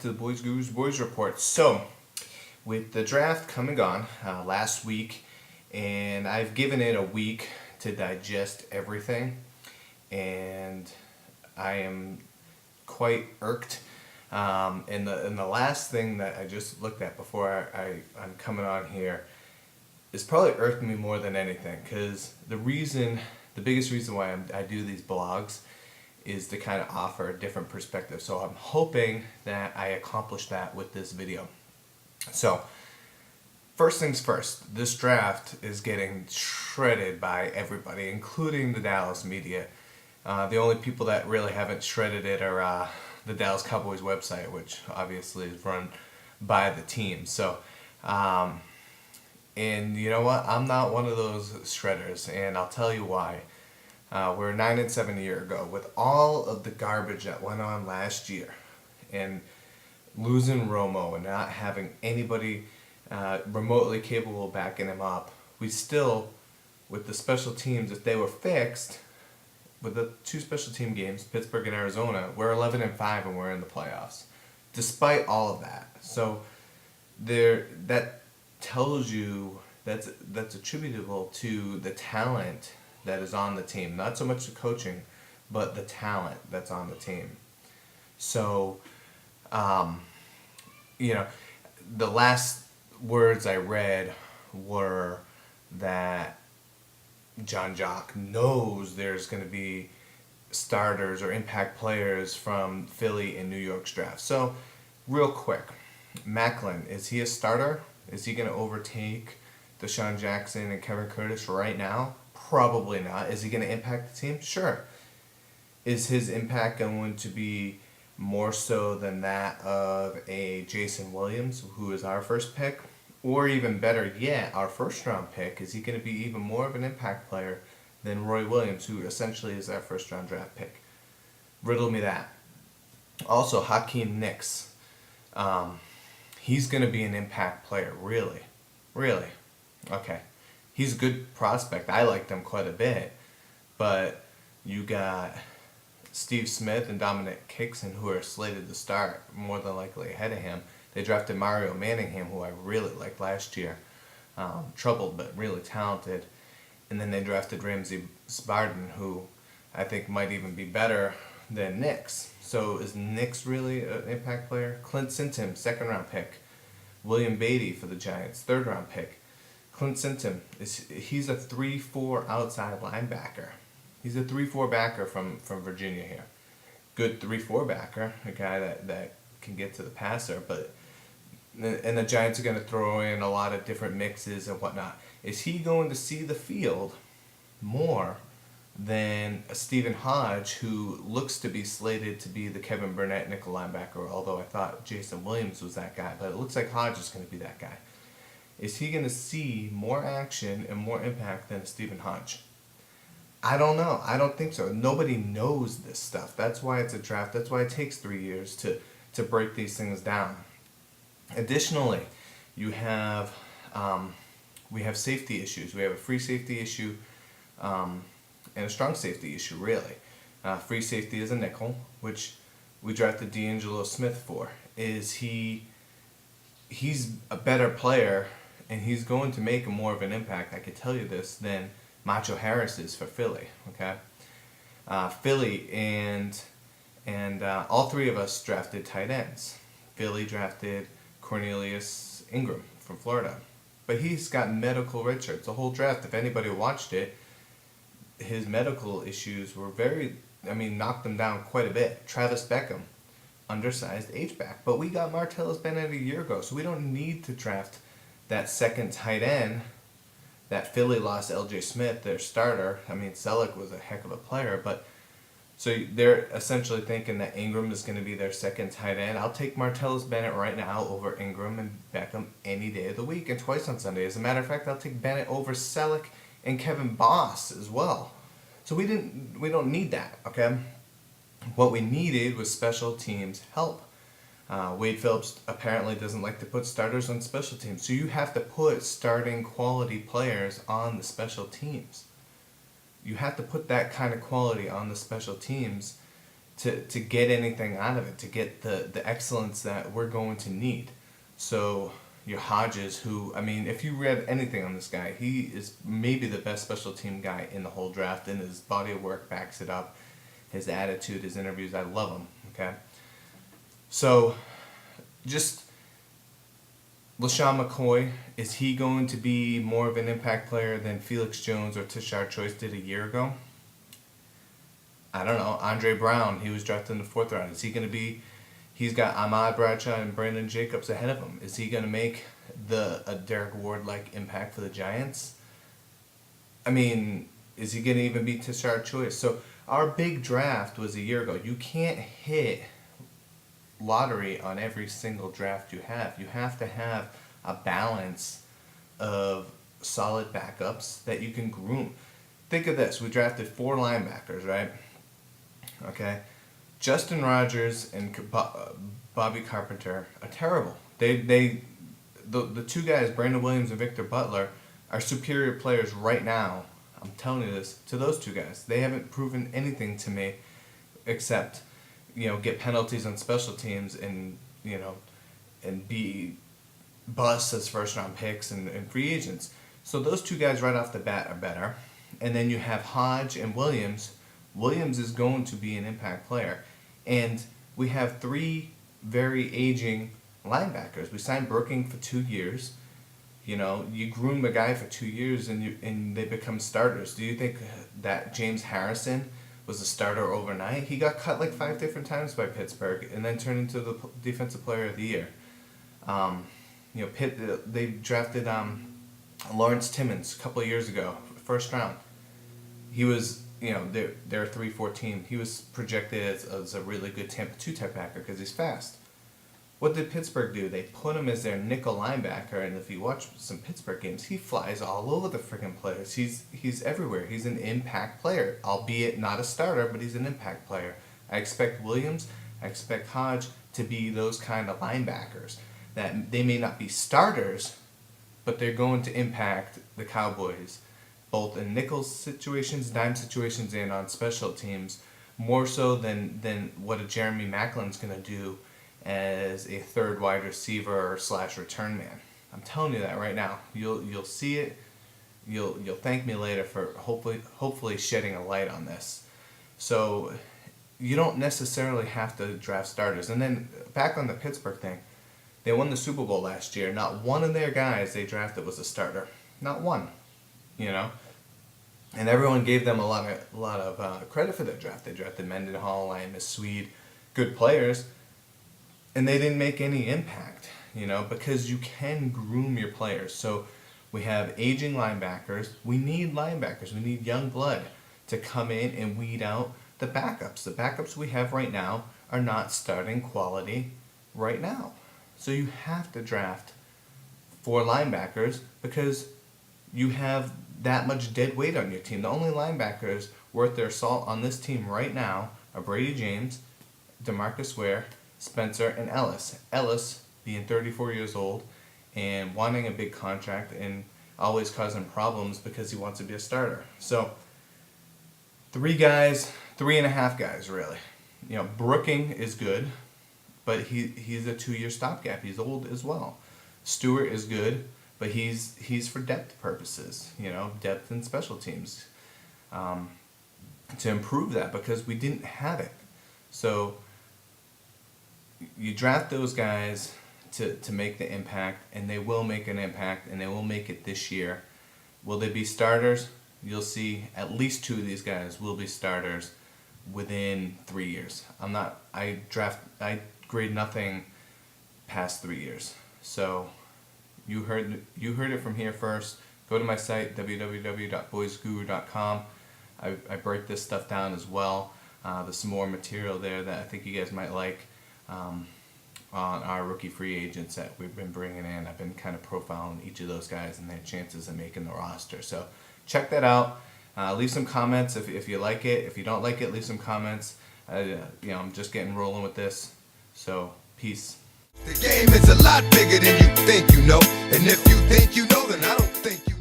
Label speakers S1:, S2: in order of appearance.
S1: to the Boys Gurus Boys Report. So, with the draft come and gone last week, and I've given it a week to digest everything, and I am quite irked. And the last thing that I just looked at before I'm coming on here is probably irked me more than anything, because the biggest reason why I do these blogs is to kind of offer a different perspective. So I'm hoping that I accomplish that with this video. So, first things first, this draft is getting shredded by everybody, including the Dallas media. The only people that really haven't shredded it are the Dallas Cowboys website, which obviously is run by the team. So, and you know what? I'm not one of those shredders, and I'll tell you why. We're 9-7 a year ago. With all of the garbage that went on last year, and losing Romo and not having anybody remotely capable of backing him up, we still, with the special teams, if they were fixed, with the two special team games, Pittsburgh and Arizona, we're 11-5 and we're in the playoffs, despite all of that. So that tells you that's attributable to the talent that is on the team, not so much the coaching, but the talent that's on the team. So, the last words I read were that John Jock knows there's going to be starters or impact players from Philly and New York's draft. So, real quick, Macklin, is he a starter? Is he going to overtake Deshaun Jackson and Kevin Curtis right now? Probably not. Is he going to impact the team? Sure. Is his impact going to be more so than that of a Jason Williams, who is our first pick? Or even better yet, our first round pick, is he going to be even more of an impact player than Roy Williams, who essentially is our first round draft pick? Riddle me that. Also, Hakeem Nicks. He's going to be an impact player, really? Really? Okay. He's a good prospect. I liked him quite a bit. But you got Steve Smith and Dominic Kixon, who are slated to start, more than likely ahead of him. They drafted Mario Manningham, who I really liked last year. Troubled, but really talented. And then they drafted Ramsey Spartan, who I think might even be better than Nicks. So is Nicks really an impact player? Clint Sinton, second round pick. William Beatty for the Giants, third round pick. Clint Sinton, he's a 3-4 outside linebacker. He's a 3-4 backer from Virginia here. Good 3-4 backer, a guy that can get to the passer, and the Giants are going to throw in a lot of different mixes and whatnot. Is he going to see the field more than a Stephen Hodge, who looks to be slated to be the Kevin Burnett nickel linebacker, although I thought Jason Williams was that guy, but it looks like Hodge is going to be that guy. Is he going to see more action and more impact than Stephen Hodge? I don't know. I don't think so. Nobody knows this stuff. That's why it's a draft. That's why it takes 3 years to break these things down. Additionally, we have safety issues. We have a free safety issue and a strong safety issue, really. Free safety is a nickel, which we drafted D'Angelo Smith for. He's a better player, and he's going to make more of an impact, I could tell you this, than Macho Harris is for Philly. Okay, Philly and all three of us drafted tight ends. Philly drafted Cornelius Ingram from Florida, but he's got medical red shirts the whole draft. If anybody watched it, his medical issues were knocked him down quite a bit. Travis Beckham, undersized H-back, but we got Martellus Bennett a year ago, so we don't need to draft that second tight end that Philly lost. L.J. Smith, their starter. Selleck was a heck of a player, but so they're essentially thinking that Ingram is going to be their second tight end. I'll take Martellus Bennett right now over Ingram and Beckham any day of the week, and twice on Sunday. As a matter of fact, I'll take Bennett over Selleck and Kevin Boss as well. So we don't need that, okay? What we needed was special teams help. Wade Phillips apparently doesn't like to put starters on special teams, so you have to put starting quality players on the special teams. You have to put that kind of quality on the special teams to get anything out of it, to get the excellence that we're going to need. So your Hodges, who, I mean, if you read anything on this guy, he is maybe the best special team guy in the whole draft, and his body of work backs it up. His attitude, his interviews, I love him, okay? So, just LaShawn McCoy, is he going to be more of an impact player than Felix Jones or Tashard Choice did a year ago? I don't know. Andre Brown, he was drafted in the 4th round. Is he going to be... He's got Ahmad Bradshaw and Brandon Jacobs ahead of him. Is he going to make a Derek Ward-like impact for the Giants? I mean, is he going to even beat Tashard Choice? So our big draft was a year ago. You can't hit lottery on every single draft you have. You have to have a balance of solid backups that you can groom. Think of this. We drafted 4 linebackers, right? Okay. Justin Rogers and Bobby Carpenter are terrible. The 2 guys, Brandon Williams and Victor Butler, are superior players right now. I'm telling you this, to those 2 guys. They haven't proven anything to me except, get penalties on special teams and, and be busts as first round picks and free agents. So those 2 guys right off the bat are better. And then you have Hodge and Williams. Williams is going to be an impact player. And we have 3 very aging linebackers. We signed Brooking for 2 years. You groom a guy for 2 years and they become starters. Do you think that James Harrison was a starter overnight? He got cut like 5 different times by Pittsburgh and then turned into the defensive player of the year. They drafted Lawrence Timmons a couple of years ago, 1st round. He was, they're a 3-4 team. He was projected as a really good Tampa 2 type backer because he's fast. What did Pittsburgh do? They put him as their nickel linebacker, and if you watch some Pittsburgh games, he flies all over the freaking players. He's everywhere. He's an impact player, albeit not a starter, but he's an impact player. I expect Williams, I expect Hodge to be those kind of linebackers. That they may not be starters, but they're going to impact the Cowboys, both in nickel situations, dime situations, and on special teams, more so than what a Jeremy Maclin's going to do as a 3rd wide receiver / return man. I'm telling you that right now. You'll see it. You'll thank me later for hopefully shedding a light on this. So you don't necessarily have to draft starters. And then back on the Pittsburgh thing, they won the Super Bowl last year. Not one of their guys they drafted was a starter. Not one. And everyone gave them a lot of credit for their draft. They drafted Mendenhall, Imus Swede, good players, and they didn't make any impact. Because you can groom your players. So we have aging linebackers. We need linebackers. We need young blood to come in and weed out the backups. The backups we have right now are not starting quality right now. So you have to draft 4 linebackers because you have that much dead weight on your team. The only linebackers worth their salt on this team right now are Brady James, DeMarcus Ware, Spencer, and Ellis. Ellis being 34 years old and wanting a big contract and always causing problems because he wants to be a starter. So 3 guys, 3.5 guys really. Brooking is good, but he's a 2-year stopgap. He's old as well. Stewart is good, but he's for depth purposes, depth in special teams, to improve that because we didn't have it. So you draft those guys to make the impact, and they will make an impact, and they will make it this year. Will they be starters? You'll see at least 2 of these guys will be starters within 3 years. I grade nothing past 3 years. So you heard it from here first. Go to my site, www.boysguru.com. I break this stuff down as well. There's some more material there that I think you guys might like on our rookie free agents that we've been bringing in. I've been kind of profiling each of those guys and their chances of making the roster. So check that out. Leave some comments if you like it. If you don't like it, leave some comments. I'm just getting rolling with this. So peace.
S2: The game is a lot bigger than you think you know. And if you think you know, then I don't think you